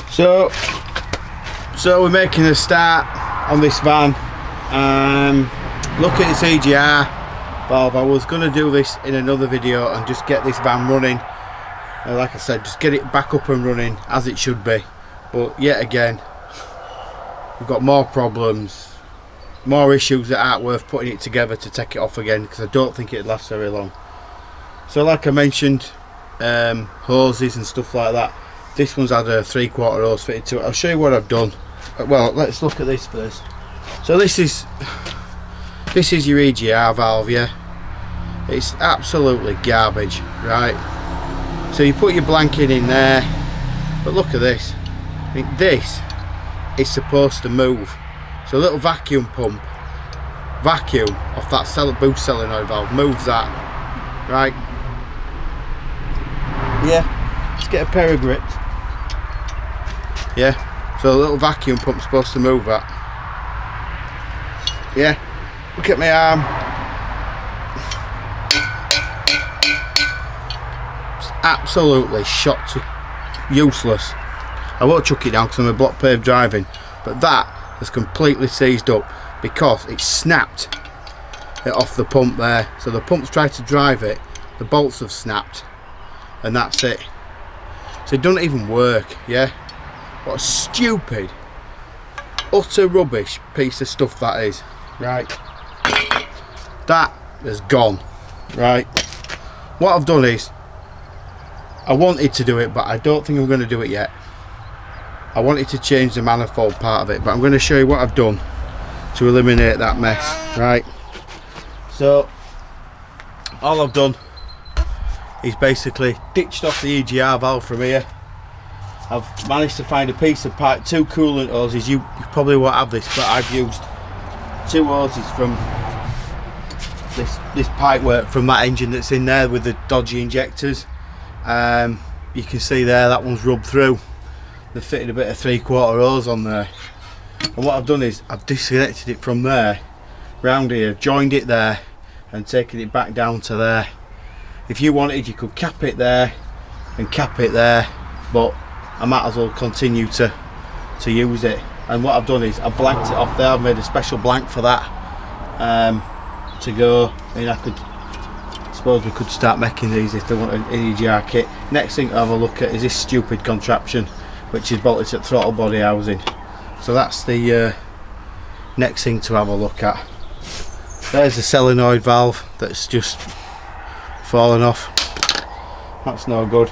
So we're making a start on this van. Look at this EGR valve. I was going to do this in another video and just get this van running. Like I said, just get it back up and running as it should be. But yet again, we've got more problems, more issues that aren't worth putting it together to take it off again, because I don't think it'd last very long. So like I mentioned, hoses and stuff like that. This one's had a 3/4 hose fitted to it. I'll show you what I've done. Well, let's look at this first. So this is your EGR valve, yeah. It's absolutely garbage, right? So you put your blanket in there, but look at this. I think this is supposed to move. So a little vacuum pump, vacuum off that boost solenoid valve, moves that, right? Yeah, let's get a pair of grips. Yeah, so a little vacuum pump's supposed to move that. Yeah, look at my arm. It's absolutely shot to useless. I won't chuck it down because I'm a block paved driving, but that has completely seized up because it snapped it off the pump there. So the pump's tried to drive it, the bolts have snapped, and that's it. So it doesn't even work, yeah? What a stupid, utter rubbish piece of stuff that is, right? That has gone, right? What I've done is, I wanted to do it, but I don't think I'm going to do it yet. I wanted to change the manifold part of it, but I'm going to show you what I've done to eliminate that mess, right? So, all I've done is basically ditched off the EGR valve from here. I've managed to find a piece of pipe, 2 coolant hoses. You probably won't have this, but I've used 2 hoses from this pipe work from that engine that's in there with the dodgy injectors. You can see there that one's rubbed through. They've fitted a bit of 3/4 hose on there, and what I've done is I've disconnected it from there round here, joined it there and taken it back down to there. If you wanted, you could cap it there and cap it there, but I might as well continue to use it. And what I've done is I've blanked it off there. I've made a special blank for that to go. I mean, I suppose we could start making these if they want an EGR kit. Next thing to have a look at is this stupid contraption which is bolted to throttle body housing. So that's the next thing to have a look at. There's the solenoid valve that's just fallen off. That's no good.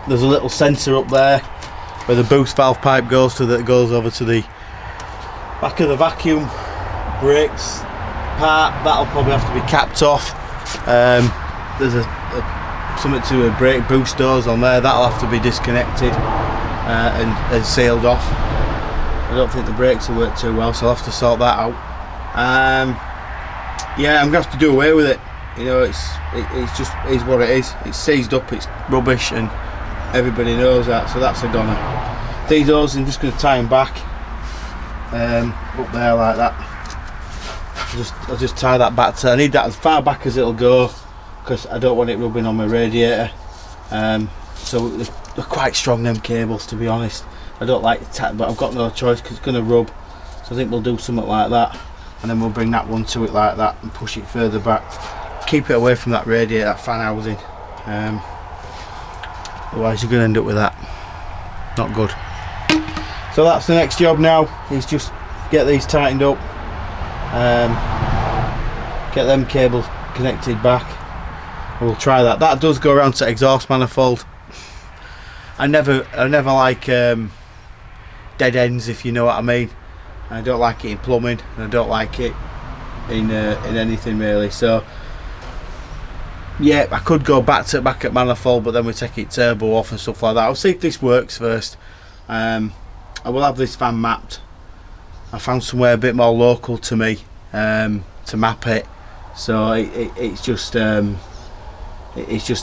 There's a little sensor up there where the boost valve pipe goes to, that goes over to the back of the vacuum brakes part. That'll probably have to be capped off. There's something to a brake boost hose on there. That'll have to be disconnected and sealed off. I don't think the brakes will work too well, so I'll have to sort that out. Yeah, I'm gonna have to do away with it. You know, it's just is what it is. It's seized up, it's rubbish, and everybody knows that, so that's a goner. These hoses, I'm just going to tie them back up there like that. I'll just tie that back to, I need that as far back as it'll go because I don't want it rubbing on my radiator. So they're quite strong, them cables, to be honest. I don't like it, but I've got no choice because it's going to rub. So I think we'll do something like that, and then we'll bring that one to it like that and push it further back. Keep it away from that radiator, that fan housing. Otherwise you're going to end up with that. Not good. So that's the next job now, is just get these tightened up, get them cables connected back. We'll try that. That does go around to exhaust manifold. I never like dead ends, if you know what I mean. I don't like it in plumbing, and I don't like it in anything really. So yeah, I could go back at manifold, but then we take it turbo off and stuff like that. I'll see if this works first. I will have this van mapped. I found somewhere a bit more local to me to map it, so it's just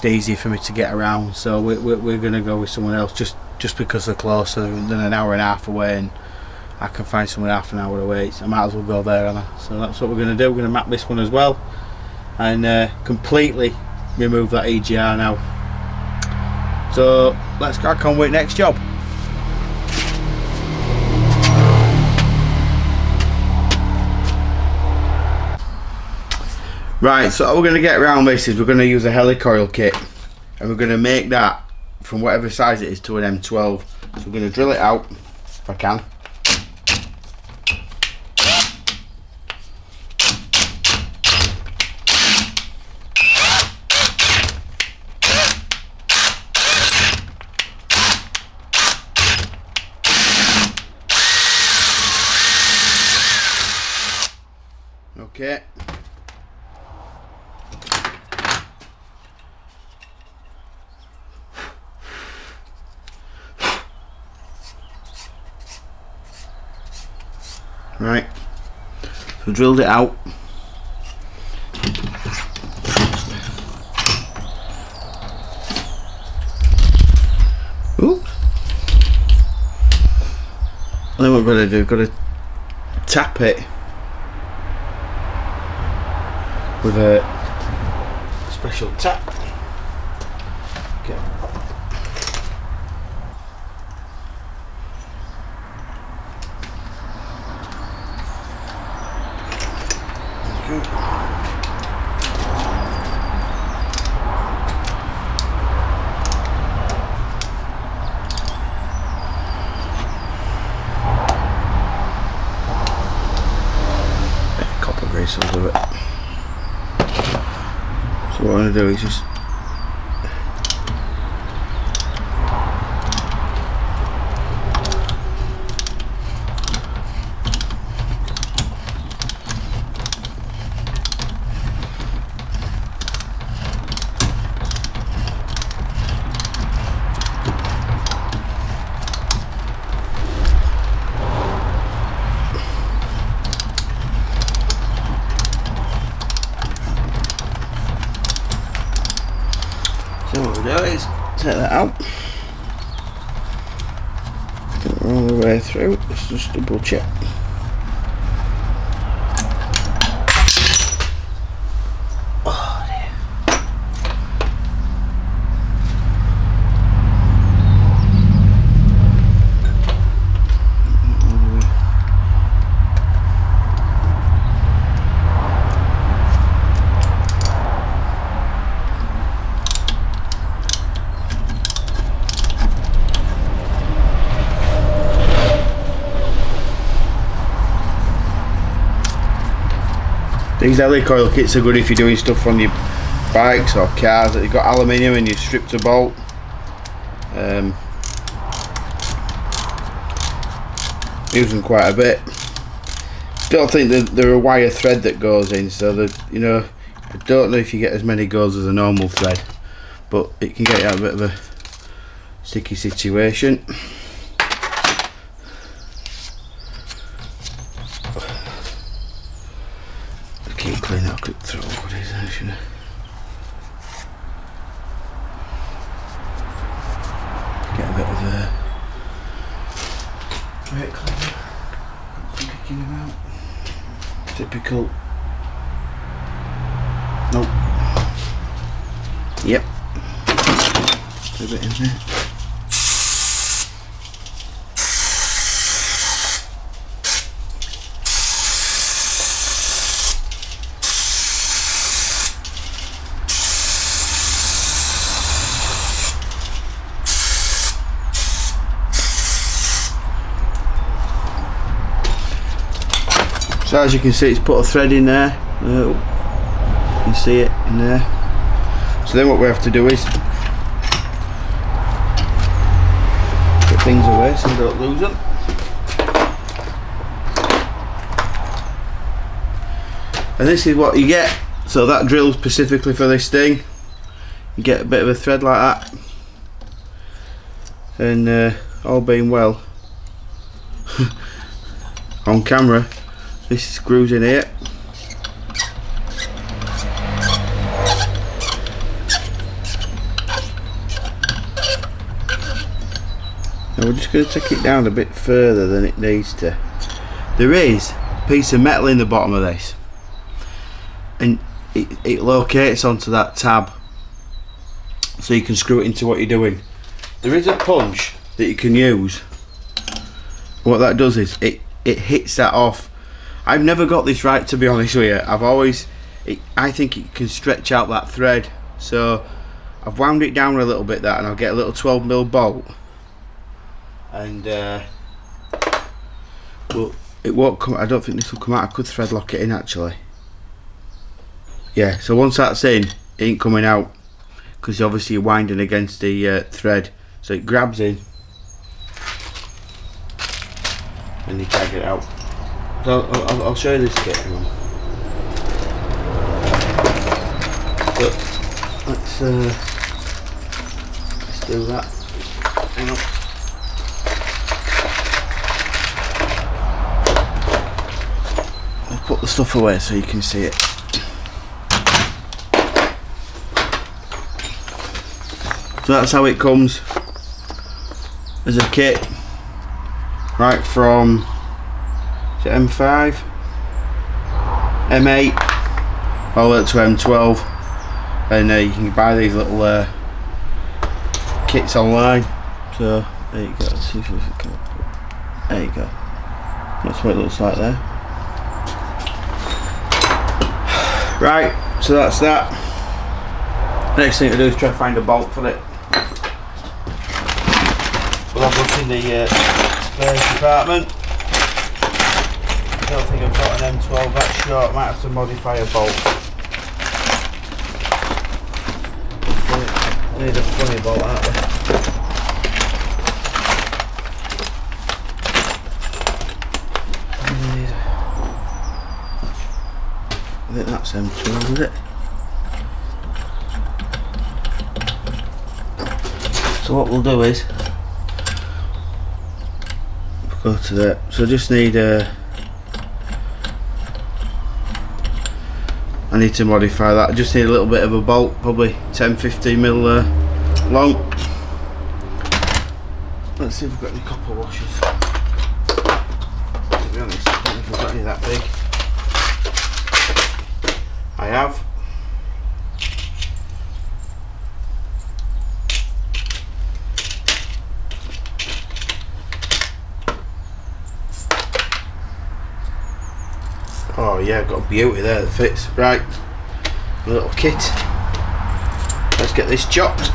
easy for me to get around. So we're going to go with someone else just because they're closer than an hour and a half away, and I can find someone half an hour away. I might as well go there, Anna. So that's what we're going to do. We're going to map this one as well, and completely remove that EGR now. So let's crack on with the next job. Right, so how we're going to get around this is we're going to use a helicoil kit, and we're going to make that from whatever size it is to an M12. So we're going to drill it out if I can. Okay. Right, so drilled it out. Ooh. And then what we're going to do, got to tap it with a special tap. Okay. Copper grease will do it. So what I'm going to do is just take that out, get it all the way through. Let's just double check. Oh dear. These helicoil kits are good if you're doing stuff on your bikes or cars that you've got aluminium and you've stripped a bolt. Use them quite a bit. Don't think that they're a wire thread that goes in, so that, you know, I don't know if you get as many goes as a normal thread, but it can get you out a bit of a sticky situation. Keep clean up, quick throw what is there, should I? Get a bit of brake cleaner. Picking him out. Typical. Nope. Yep. Put a bit in there. So as you can see, it's put a thread in there. You can see it in there. So then what we have to do is put things away so we don't lose them. And this is what you get. So that drills specifically for this thing. You get a bit of a thread like that. And all being well, on camera, this screws in here. Now we're just going to take it down a bit further than it needs to. There is a piece of metal in the bottom of this, and it locates onto that tab, so you can screw it into what you're doing. There is a punch that you can use. What that does is it hits that off. I've never got this right, to be honest with you. I've always I think it can stretch out that thread. So I've wound it down a little bit, that, and I'll get a little 12mm bolt, and well, it won't come. I don't think this will come out. I could thread lock it in actually. Yeah, so once that's in, it ain't coming out, because obviously you're winding against the thread, so it grabs in and you can't get it out. So I'll show you this kit. But let's do that. Hang on. I'll put the stuff away so you can see it. So that's how it comes as a kit, right from, is it M5, M8, all the way up to M12, and you can buy these little kits online. So there you go. Let's see if we can. There you go. That's what it looks like there. Right, so that's that. Next thing to do is try to find a bolt for it. We'll have a look in the spares department. I don't think I've got an M12 that short. I might have to modify a bolt. I need a funny bolt, aren't we? I think that's M12, is it? So what we'll do is go to that. So I just need I need to modify that. I just need a little bit of a bolt, probably 10-15mm long. Let's see if we've got any copper washers. To be honest, I don't know if I've got any that big. I have. Oh yeah, got a beauty there that fits. Right, a little kit. Let's get this chopped.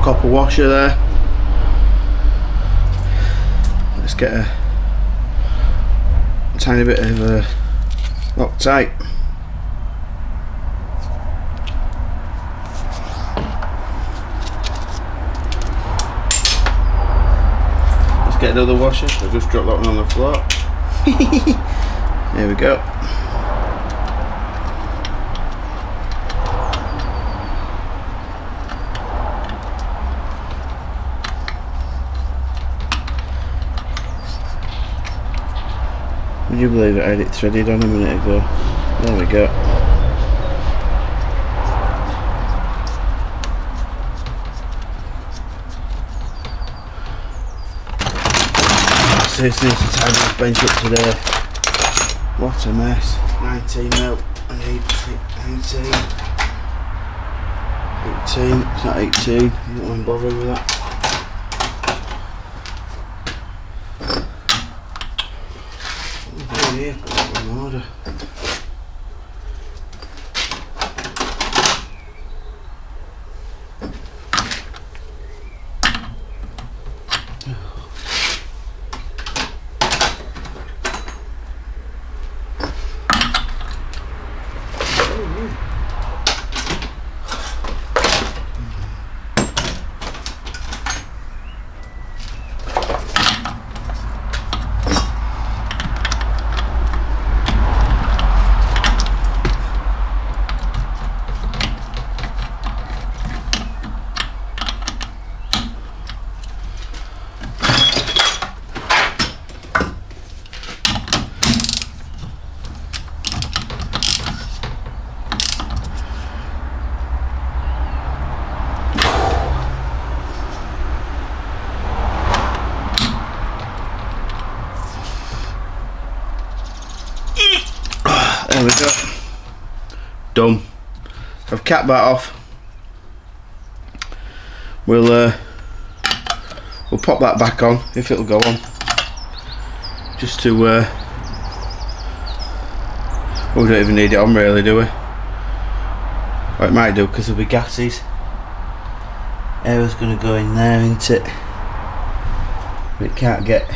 Copper washer there. Let's get a tiny bit of Loctite. Let's get another washer. So I'll just drop that one on the floor. There we go. you believe it? I had it threaded on a minute ago. There we go. Seriously, need to tidy this bench up today. What a mess. 19 mil. I need 18. 18. It's not 18. I don't mind bothering with that. Here, put that in order. There we go. Done. I've capped that off. We'll pop that back on if it'll go on. Just to we don't even need it on really, do we? Well, it might do because there'll be gases. Air's gonna go in there, isn't it? But it can't get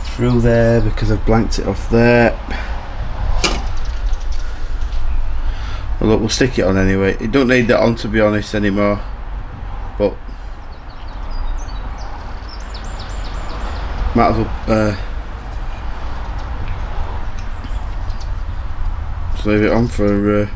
through there because I've blanked it off there. Well, look, we'll stick it on anyway. It don't need that on, to be honest, anymore. But might as well just leave it on for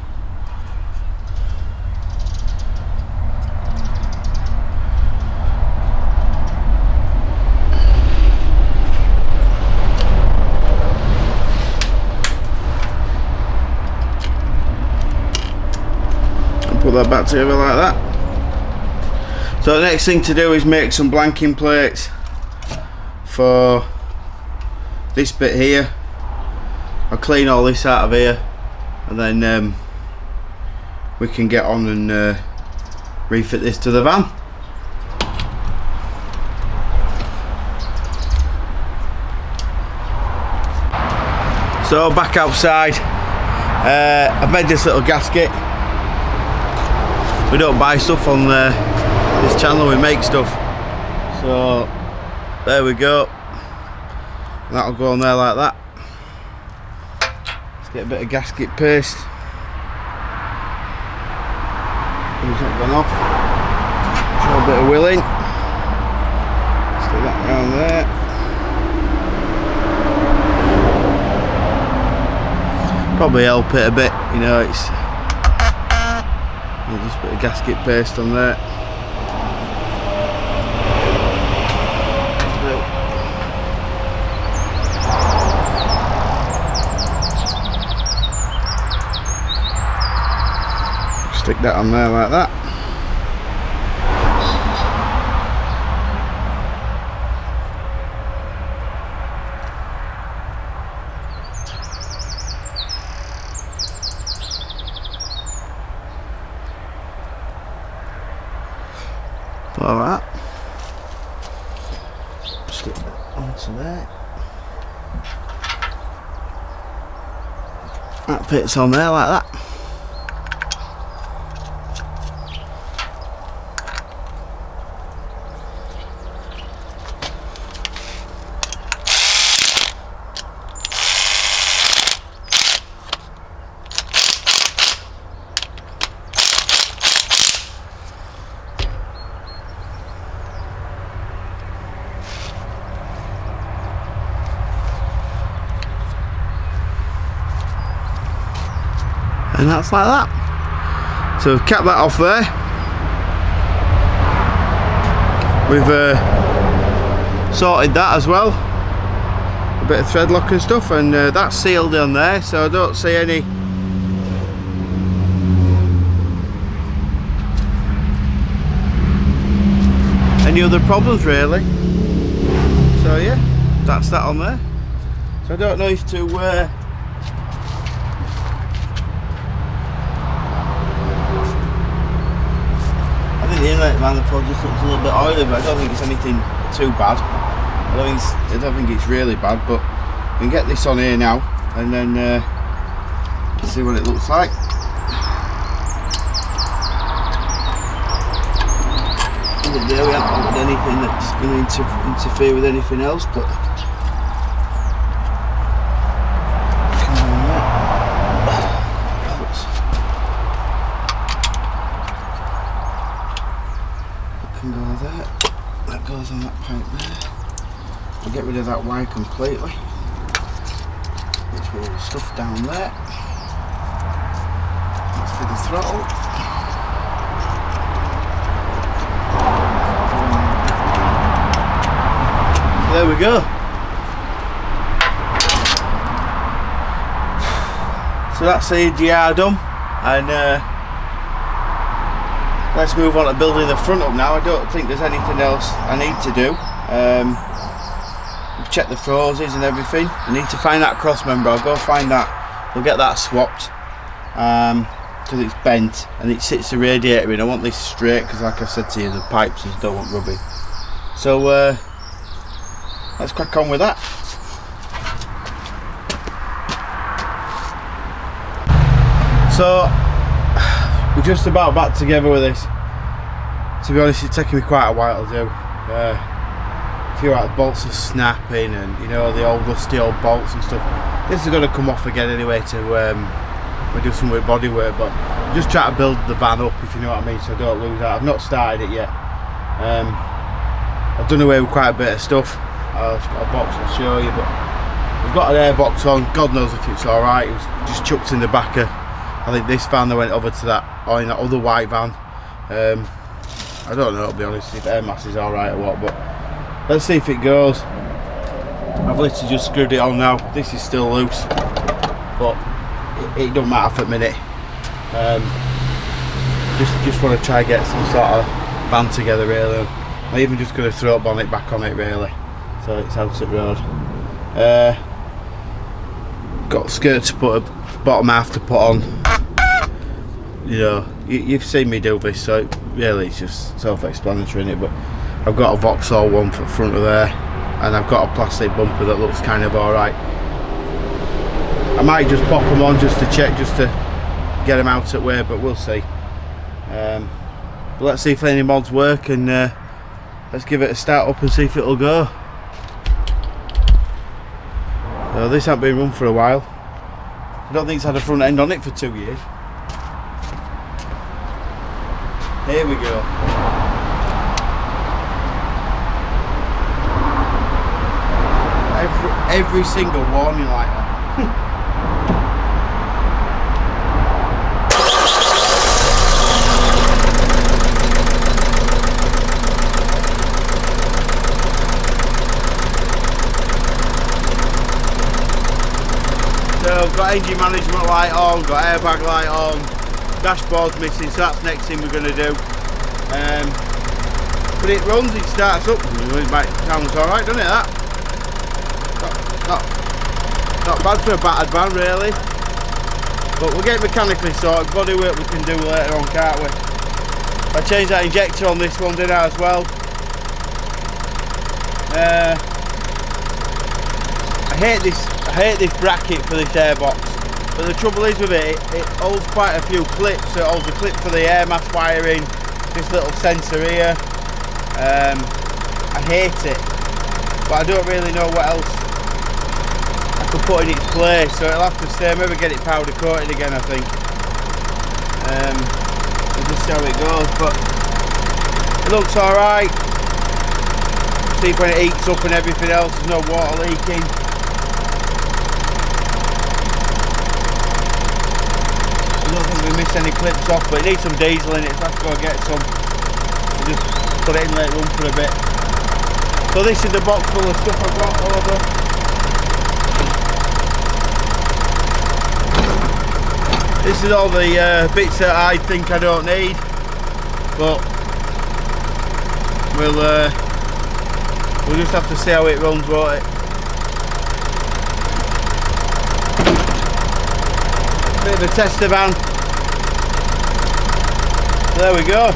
put that back together like that. So the next thing to do is make some blanking plates for this bit here. I'll clean all this out of here and then we can get on and refit this to the van. So back outside, I've made this little gasket. We don't buy stuff on this channel, we make stuff. So there we go. That'll go on there like that. Let's get a bit of gasket paste. It's not gone off. Show a bit of willing. Stick that around there. Probably help it a bit, you know, it's just a bit of gasket paste on there. Stick that on there like that. Like that. Stick that onto there. That fits on there like that. And that's like that. So we've capped that off there. We've sorted that as well. a bit of thread lock and stuff, and that's sealed on there, so I don't see any other problems really. So yeah, that's that on there. So I don't know if to I think the inlet manifold just looks a little bit oily, but I don't think it's anything too bad. I don't think it's really bad, but we can get this on here now and then see what it looks like. There we haven't got anything that's going to interfere with anything else, but can go there. That goes on that pipe there. We'll get rid of that wire completely, which will stuff down there. That's for the throttle. There we go. So that's the EGR done, and let's move on to building the front up now. I don't think there's anything else I need to do. We've checked the frozes and everything. I need to find that cross member. I'll go find that. We'll get that swapped because it's bent and it sits the radiator in. I want this straight because, like I said to you, the pipes just don't want rubbing. So let's crack on with that. So we're just about back together with this. To be honest, it's taken me quite a while to do. A few out of bolts are snapping, and you know, the old rusty old bolts and stuff. This is going to come off again anyway to we do some with bodywork, but I'm just trying to build the van up, if you know what I mean, so I don't lose that. I've not started it yet. I've done away with quite a bit of stuff. I've got a box I'll show you, but we've got an airbox on. God knows if it's alright. It was just chucked in the back of, I think, this van that went over to that, or in that other white van. I don't know, to be honest, if air mass is alright or what, but let's see if it goes. I've literally just screwed it on now. This is still loose, but it don't matter for a minute. Just want to try and get some sort of van together really. I'm even just going to throw a bonnet back on it really, so it's out at road. Got skirts to put, a bottom half to put on. You know, you've seen me do this, so really it's just self-explanatory in it. But I've got a Vauxhall one for the front of there, and I've got a plastic bumper that looks kind of alright. I might just pop them on just to check, just to get them out at way, but we'll see. But let's see if any mods work, and let's give it a start up and see if it'll go. So this hasn't been run for a while. I don't think it's had a front end on it for 2 years. Here we go. Every single warning like that. So got engine management light on, got airbag light on, dashboard's missing, so that's next thing we're going to do. But it runs, it starts up. It sounds alright, doesn't it, that? Not bad for a battered van really. But we'll get it mechanically sorted. Bodywork we can do later on, can't we? I changed that injector on this one, didn't I, as well? I hate this bracket for this airbox, but the trouble is with it holds quite a few clips. So it holds a clip for the air mass wiring, this little sensor here. I hate it, but I don't really know what else I could put in its place, so it'll have to stay. Maybe get it powder coated again, I think. We'll just see how it goes, but it looks alright. See when it heats up and everything else, there's no water leaking. I don't think we missed any clips off, but it needs some diesel in it, so I have to go get some. We'll just put it in, let it run for a bit. So this is the box full of stuff I've got over. This is all the bits that I think I don't need, but we'll just have to see how it runs, won't it? Bit of a tester van. There we go.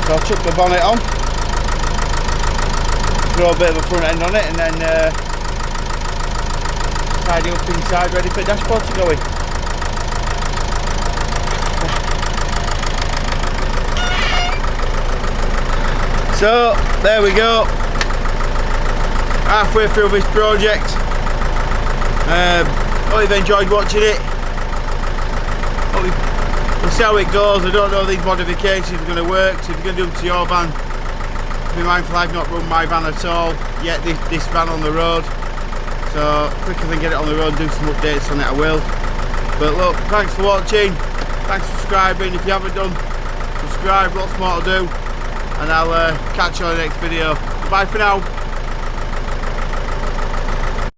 So I'll chuck the bonnet on, throw a bit of a front end on it, and then tidy up inside, ready for the dashboard to go in. So there we go, halfway through this project. Hope you've enjoyed watching it. We'll see how it goes. I don't know if these modifications are going to work, so if you're going to do them to your van, be mindful I've not run my van at all yet, this van on the road. So quicker than get it on the road and do some updates on it, I will. But look, thanks for watching, thanks for subscribing. If you haven't done, subscribe, lots more to do, and I'll catch you on the next video. Bye for now.